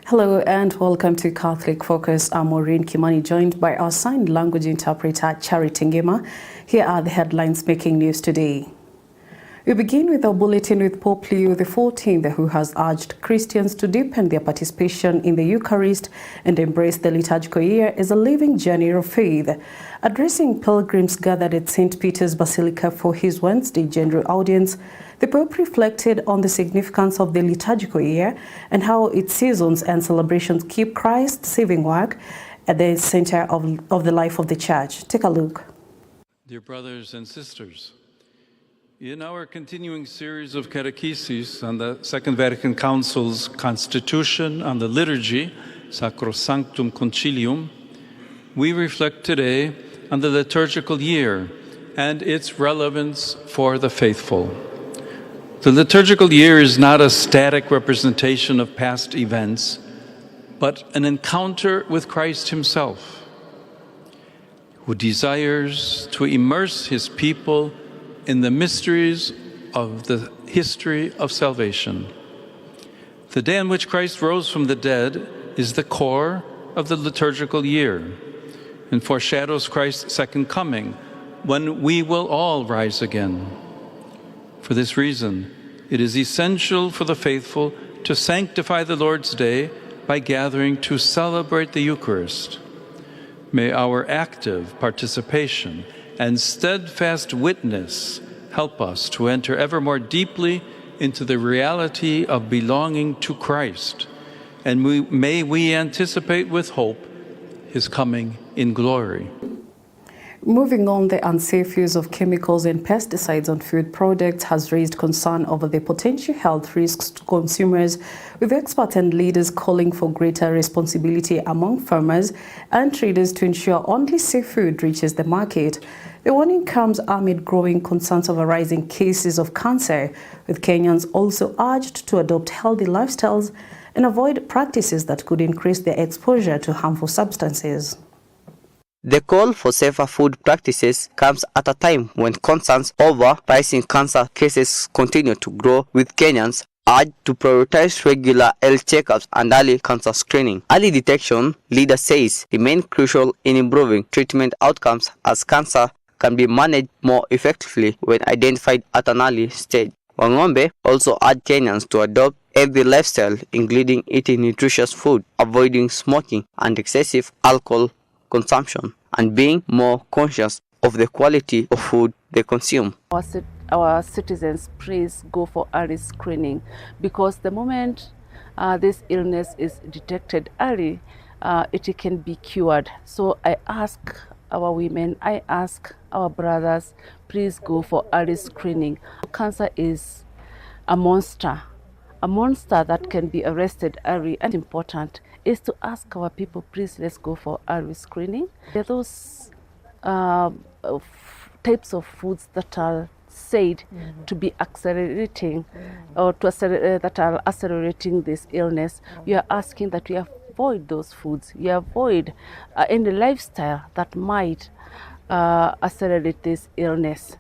Hello and welcome to Catholic Focus. I'm Maureen Kimani, joined by our sign language interpreter, Charity Ngema. Here are the headlines making news today. We begin with our bulletin with Pope Leo XIV, who has urged Christians to deepen their participation in the Eucharist and embrace the liturgical year as a living journey of faith. Addressing pilgrims gathered at St. Peter's Basilica for his Wednesday general audience, the Pope reflected on the significance of the liturgical year and how its seasons and celebrations keep Christ's saving work at the center of the life of the Church. Take a look. Dear brothers and sisters, in our continuing series of catechesis on the Second Vatican Council's Constitution on the Liturgy, Sacrosanctum Concilium, we reflect today on the liturgical year and its relevance for the faithful. The liturgical year is not a static representation of past events, but an encounter with Christ himself, who desires to immerse his people in the mysteries of the history of salvation. The day on which Christ rose from the dead is the core of the liturgical year and foreshadows Christ's second coming, when we will all rise again. For this reason, it is essential for the faithful to sanctify the Lord's Day by gathering to celebrate the Eucharist. May our active participation and steadfast witness help us to enter ever more deeply into the reality of belonging to Christ, and may we anticipate with hope his coming in glory. Moving on, the unsafe use of chemicals and pesticides on food products has raised concern over the potential health risks to consumers, with experts and leaders calling for greater responsibility among farmers and traders to ensure only safe food reaches the market. The warning comes amid growing concerns over rising cases of cancer, with Kenyans also urged to adopt healthy lifestyles and avoid practices that could increase their exposure to harmful substances. The call for safer food practices comes at a time when concerns over rising cancer cases continue to grow, with Kenyans urged to prioritize regular health checkups and early cancer screening. Early detection, leader says, remain crucial in improving treatment outcomes, as cancer can be managed more effectively when identified at an early stage. Wangombe also urged Kenyans to adopt healthy lifestyle, including eating nutritious food, avoiding smoking and excessive alcohol consumption, and being more conscious of the quality of food they consume. Our citizens, please go for early screening, because the moment this illness is detected early, it can be cured. So I ask our women, I ask our brothers, please go for early screening. Cancer is a monster that can be arrested early, and important is to ask our people, please, let's go for early screening. There are those types of foods that are said to be accelerating or that are accelerating this illness. We are asking that we avoid those foods. We avoid any lifestyle that might accelerate this illness.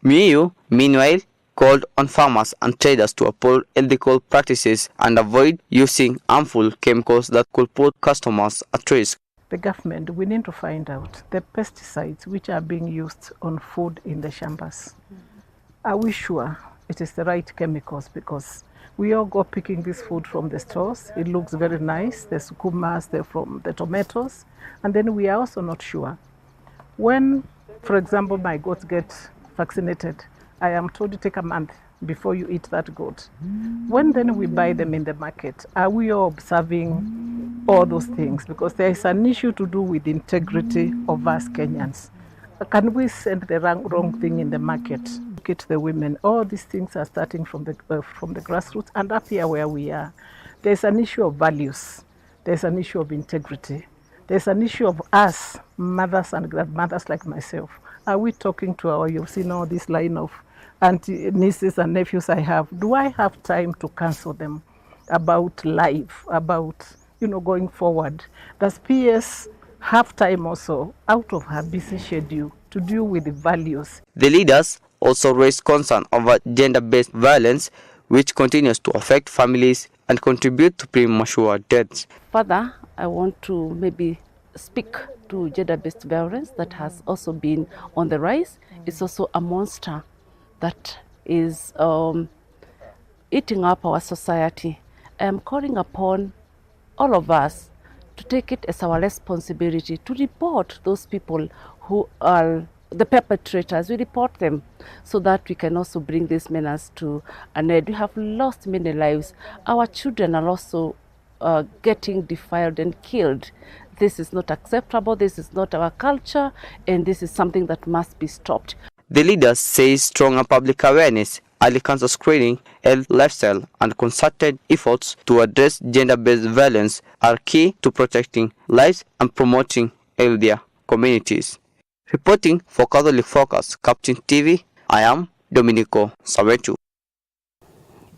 Miu, meanwhile, called on farmers and traders to uphold ethical practices and avoid using harmful chemicals that could put customers at risk. The government, we need to find out the pesticides which are being used on food in the shambas. Are we sure it is the right chemicals? Because we all go picking this food from the stores. It looks very nice, the sukumas, from the tomatoes, and then we are also not sure. When For example, my goats get vaccinated. I am told to take a month before you eat that goat. When then we buy them in the market, are we all observing all those things? Because there is an issue to do with the integrity of us Kenyans. Can we send the wrong thing in the market? Get the women. All these things are starting from the grassroots and up here where we are. There's an issue of values. There's an issue of integrity. There's an issue of us, mothers and grandmothers like myself. Are we talking to our, you've seen all this line of auntie, nieces and nephews I have. Do I have time to counsel them about life, about, going forward? Does PS have time also out of her busy schedule to deal with the values? The leaders also raised concern over gender-based violence, which continues to affect families and contribute to premature deaths. Further, I want to maybe speak to gender-based violence that has also been on the rise. It's also a monster that is eating up our society. I am calling upon all of us to take it as our responsibility to report those people who are the perpetrators. We report them so that we can also bring this menace to an end. We have lost many lives. Our children are also getting defiled and killed. This is not acceptable, this is not our culture, and this is something that must be stopped. The leaders say stronger public awareness, early cancer screening, health, lifestyle, and concerted efforts to address gender-based violence are key to protecting lives and promoting healthier communities. Reporting for Catholic Focus, Capuchin TV, I am Domenico Savetu.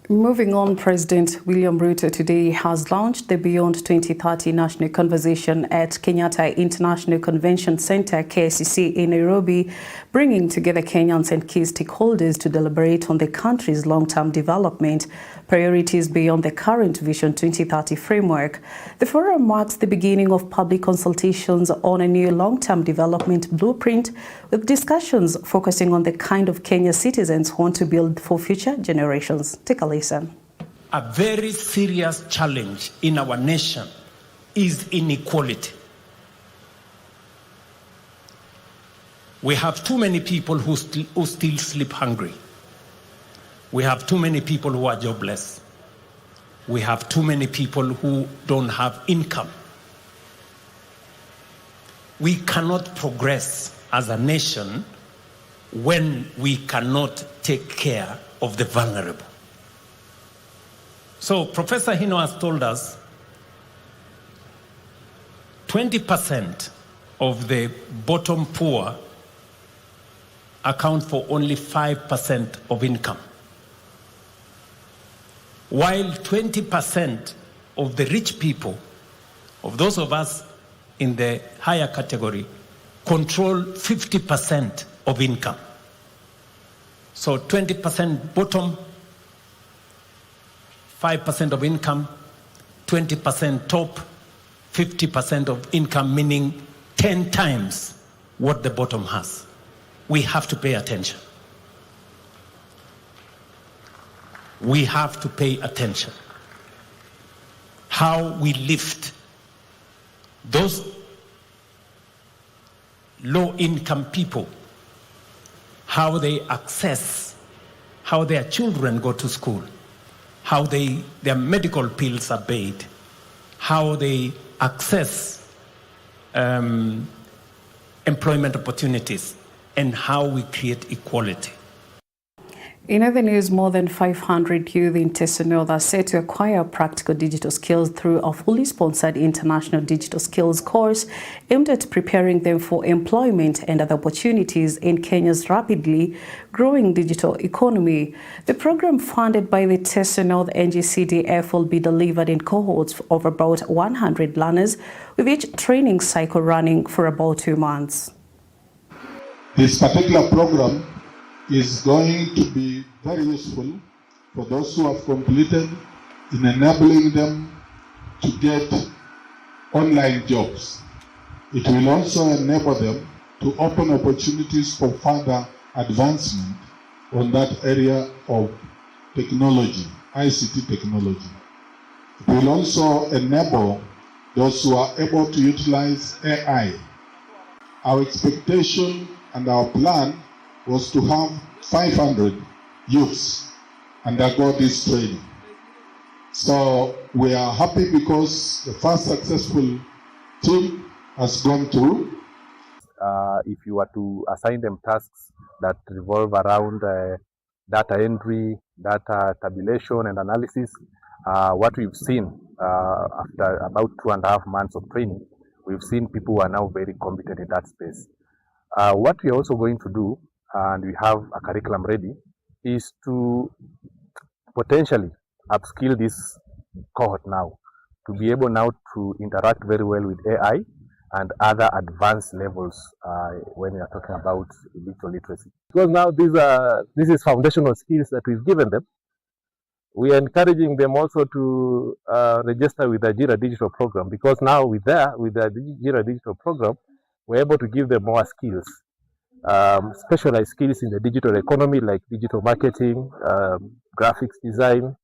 Moving on, President William Ruto today has launched the Beyond 2030 National Conversation at Kenyatta International Convention Center, KICC, in Nairobi, bringing together Kenyans and key stakeholders to deliberate on the country's long-term development priorities beyond the current Vision 2030 framework. The forum marks the beginning of public consultations on a new long-term development blueprint, with discussions focusing on the kind of Kenya citizens want to build for future generations. Take a listen. A very serious challenge in our nation is inequality. We have too many people who still sleep hungry. We have too many people who are jobless. We have too many people who don't have income. We cannot progress as a nation when we cannot take care of the vulnerable. So Professor Hino has told us 20% of the bottom poor account for only 5% of income, while 20% of the rich people, of those of us in the higher category, control 50% of income. So 20% bottom, 5% of income, 20% top, 50% of income, meaning 10 times what the bottom has. We have to pay attention. We have to pay attention. How we lift those low-income people, how they access, how their children go to school, how their medical bills are paid, how they access employment opportunities, and how we create equality. In other news, more than 500 youth in Teso are set to acquire practical digital skills through a fully sponsored international digital skills course aimed at preparing them for employment and other opportunities in Kenya's rapidly growing digital economy. The program, funded by the Teso North NCBA, will be delivered in cohorts of about 100 learners, with each training cycle running for about 2 months. This particular program is going to be very useful for those who have completed in enabling them to get online jobs. It will also enable them to open opportunities for further advancement on that area of technology, ICT technology. It will also enable those who are able to utilize AI. Our expectation and our plan was to have 500 youths undergo this training. So we are happy because the first successful team has gone through. If you were to assign them tasks that revolve around data entry, data tabulation and analysis, what we've seen after about 2.5 months of training, we've seen people who are now very competent in that space. What we are also going to do, and we have a curriculum ready, is to potentially upskill this cohort now to be able now to interact very well with AI and other advanced levels when we are talking about digital literacy. Because now this is foundational skills that we've given them. We are encouraging them also to register with the JIRA digital program, because now with the JIRA digital program, we're able to give them more skills, specialized skills in the digital economy like digital marketing, graphics design.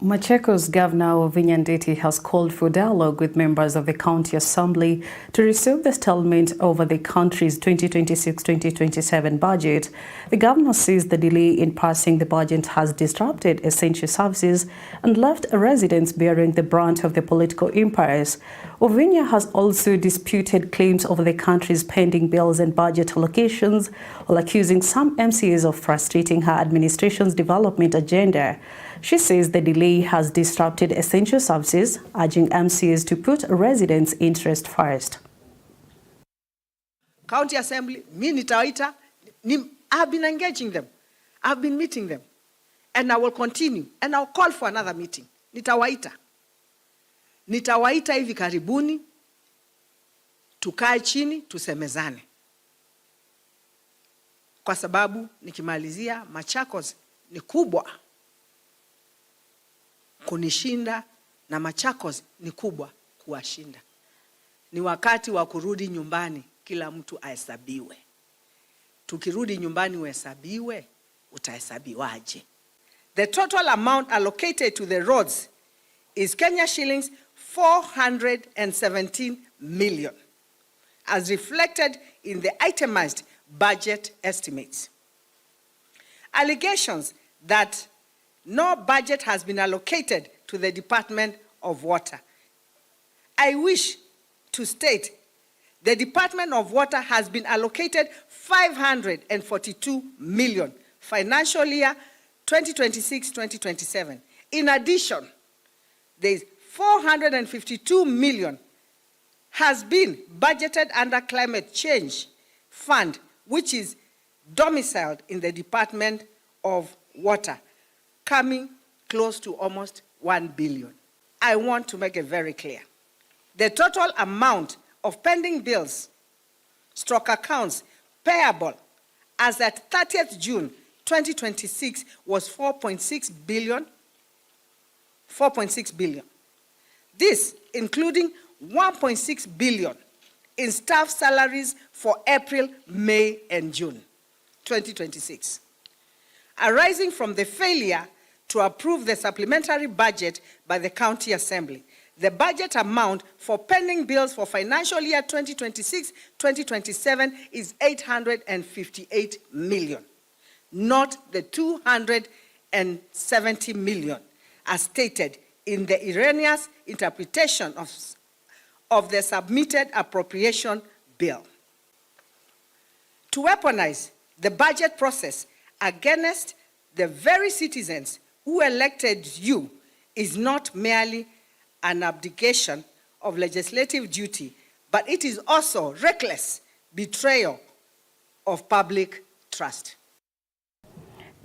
Macheco's Governor Wavinya Ndeti has called for dialogue with members of the County Assembly to resolve the stalemate over the country's 2026-2027 budget. The governor says the delay in passing the budget has disrupted essential services and left residents bearing the brunt of the political impasse. Wavinya has also disputed claims over the country's pending bills and budget allocations, while accusing some MCAs of frustrating her administration's development agenda. She says the delay has disrupted essential services, urging MCAs to put residents' interest first. County Assembly, I've been engaging them. I've been meeting them. And I will continue. And I'll call for another meeting. Nitawaita hivi karibuni, tukae chini, tusemezane. Kwa sababu, nikimalizia, Machakos ni kubwa kunishinda na Machakos ni kubwa kuwashinda. Ni wakati wa kurudi nyumbani, kila mtu ahesabiwe. Tukirudi nyumbani uhesabiwe, utahesabiwaje? The total amount allocated to the roads is Kenya shillings 417 million, as reflected in the itemized budget estimates. Allegations that no budget has been allocated to the Department of Water. I wish to state the Department of Water has been allocated 542 million financial year 2026-2027. In addition, there is 452 million has been budgeted under Climate Change Fund, which is domiciled in the Department of Water, coming close to almost 1 billion. I want to make it very clear. The total amount of pending bills, stroke accounts, payable as at 30th June 2026 was 4.6 billion. 4.6 billion. This including 1.6 billion in staff salaries for April, May, and June 2026. Arising from the failure to approve the supplementary budget by the County Assembly, the budget amount for pending bills for financial year 2026-2027 is 858 million, not the 270 million as stated in the erroneous interpretation of the submitted appropriation bill. To weaponize the budget process against the very citizens who elected you is not merely an abdication of legislative duty, but it is also reckless betrayal of public trust.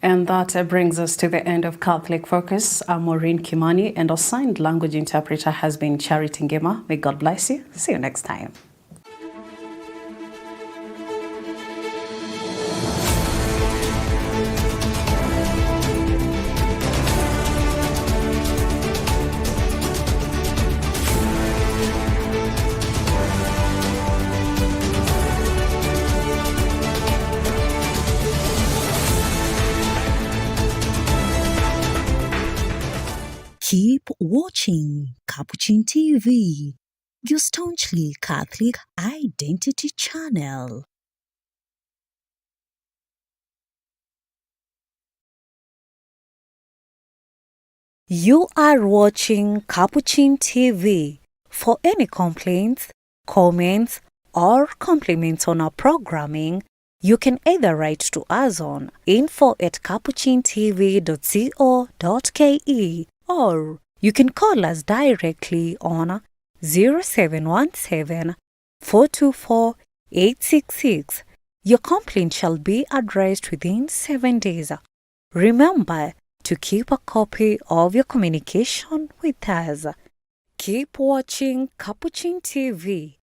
And that brings us to the end of Catholic Focus. I'm Maureen Kimani, and our signed language interpreter has been Charity Ngema. May God bless you. See you next time. Keep watching Capuchin TV, your staunchly Catholic identity channel. You are watching Capuchin TV. For any complaints, comments, or compliments on our programming, you can either write to us on info@capuchintv.co.ke or you can call us directly on 0717 424 866. Your complaint shall be addressed within 7 days. Remember to keep a copy of your communication with us. Keep watching Capuchin TV.